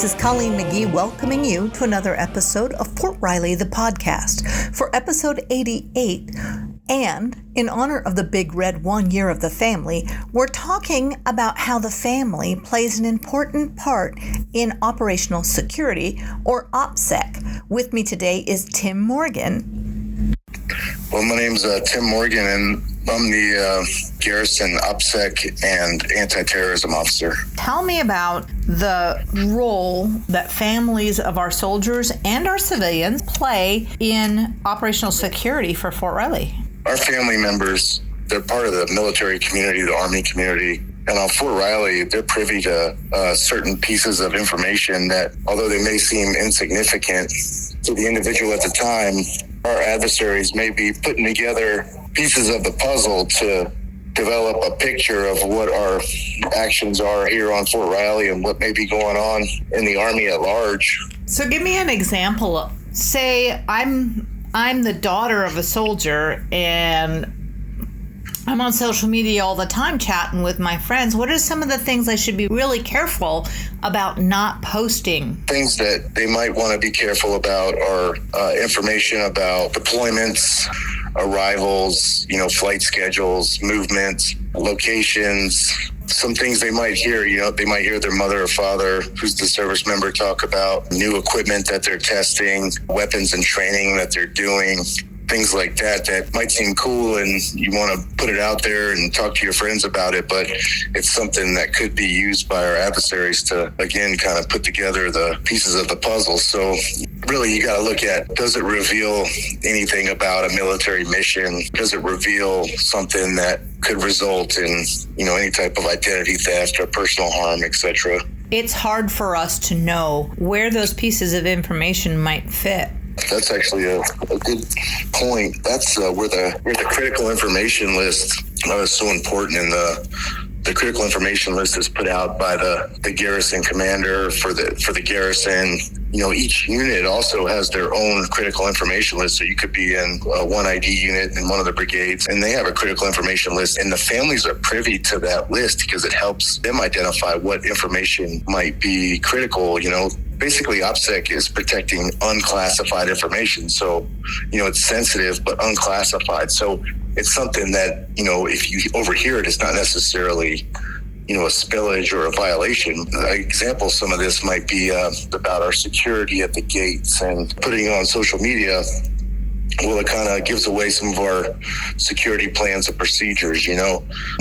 is Colleen McGee welcoming you to another episode of Fort Riley, the podcast, for episode 88. And in honor of the Big Red 1 year of the family, we're talking about how the family plays an important part in operational security, or OPSEC. With me today is Tim Morgan. Well, my name's Tim Morgan, and I'm the Garrison OPSEC and Anti-Terrorism Officer. Tell me about the role that families of our soldiers and our civilians play in operational security for Fort Riley. Our family members, they're part of the military community, the Army community. And on Fort Riley, they're privy to certain pieces of information that, although they may seem insignificant to the individual at the time, our adversaries may be putting together pieces of the puzzle to develop a picture of what our actions are here on Fort Riley and what may be going on in the Army at large. So give me an example. Say I'm the daughter of a soldier and I'm on social media all the time chatting with my friends. What are some of the things I should be really careful about not posting? Things that they might want to be careful about are information about deployments, arrivals, flight schedules, movements, locations. Some things they might hear, they might hear their mother or father, who's the service member, talk about new equipment that they're testing, weapons and training that they're doing. Things like that might seem cool and you want to put it out there and talk to your friends about it, but it's something that could be used by our adversaries to, again, kind of put together the pieces of the puzzle. So really, you got to look at, does it reveal anything about a military mission? Does it reveal something that could result in, any type of identity theft or personal harm, etc.? It's hard for us to know where those pieces of information might fit. That's actually a good point. That's where the critical information list is so important. And the critical information list is put out by the garrison commander for the garrison. Each unit also has their own critical information list. So you could be in a 1ID unit in one of the brigades, and they have a critical information list. And the families are privy to that list because it helps them identify what information might be critical. Basically, OPSEC is protecting unclassified information. So, it's sensitive but unclassified. So it's something that, if you overhear it, it's not necessarily a spillage or a violation. An example, some of this might be about our security at the gates, and putting it on social media, well, it kind of gives away some of our security plans and procedures,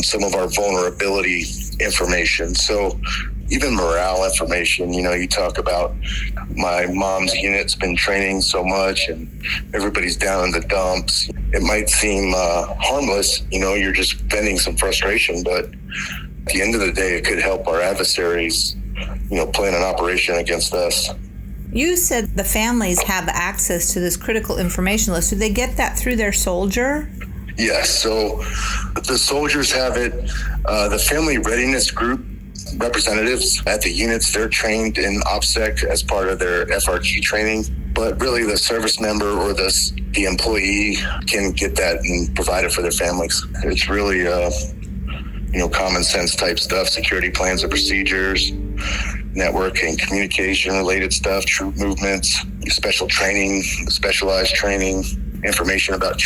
some of our vulnerability information. So even morale information, you talk about my mom's unit's been training so much and everybody's down in the dumps. It might seem harmless, you're just venting some frustration, but at the end of the day, it could help our adversaries, plan an operation against us. You said the families have access to this critical information list. Do they get that through their soldier? Yes. So the soldiers have it. The Family Readiness Group representatives at the units, they're trained in OPSEC as part of their FRG training. But really, the service member or the employee can get that and provide it for their families. It's really common sense type stuff, security plans and procedures, network and communication related stuff, troop movements, special training, specialized training, information about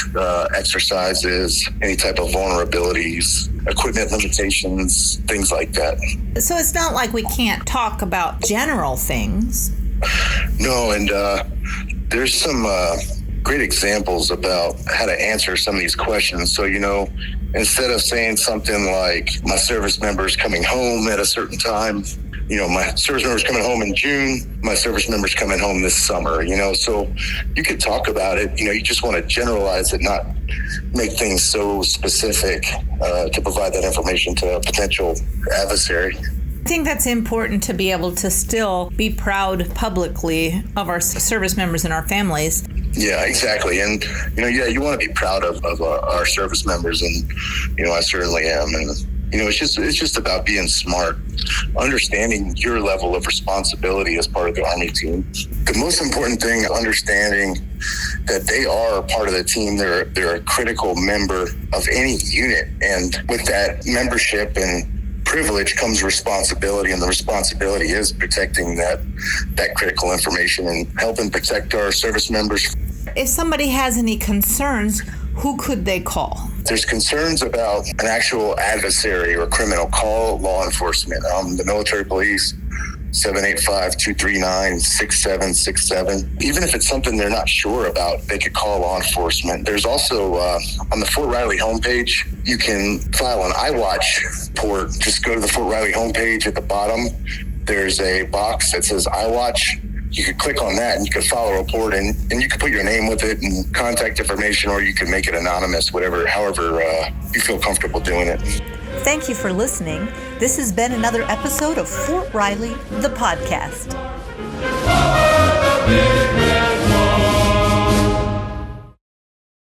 exercises, any type of vulnerabilities, equipment limitations, things like that. So it's not like we can't talk about general things. No, and there's some great examples about how to answer some of these questions. So, instead of saying something like, my service member's coming home at a certain time, my service member's coming home in June, my service member's coming home this summer, so you could talk about it, you just want to generalize it, not make things so specific to provide that information to a potential adversary. I think that's important to be able to still be proud publicly of our service members and our families. Yeah, exactly. And, you want to be proud of our service members, and, I certainly am. And, it's just about being smart, understanding your level of responsibility as part of the Army team. The most important thing, understanding that they are part of the team. They're a critical member of any unit. And with that membership and privilege comes responsibility, and the responsibility is protecting that critical information and helping protect our service members. If somebody has any concerns, who could they call? There's concerns about an actual adversary or criminal, call law enforcement. The military police, 785-239-6767. Even if it's something they're not sure about, they could call law enforcement. There's also, on the Fort Riley homepage, you can file an iWatch report. Just go to the Fort Riley homepage at the bottom. There's a box that says iWatch. You could click on that and you could file a report, and you could put your name with it and contact information, or you can make it anonymous, however you feel comfortable doing it. Thank you for listening. This has been another episode of Fort Riley, the podcast.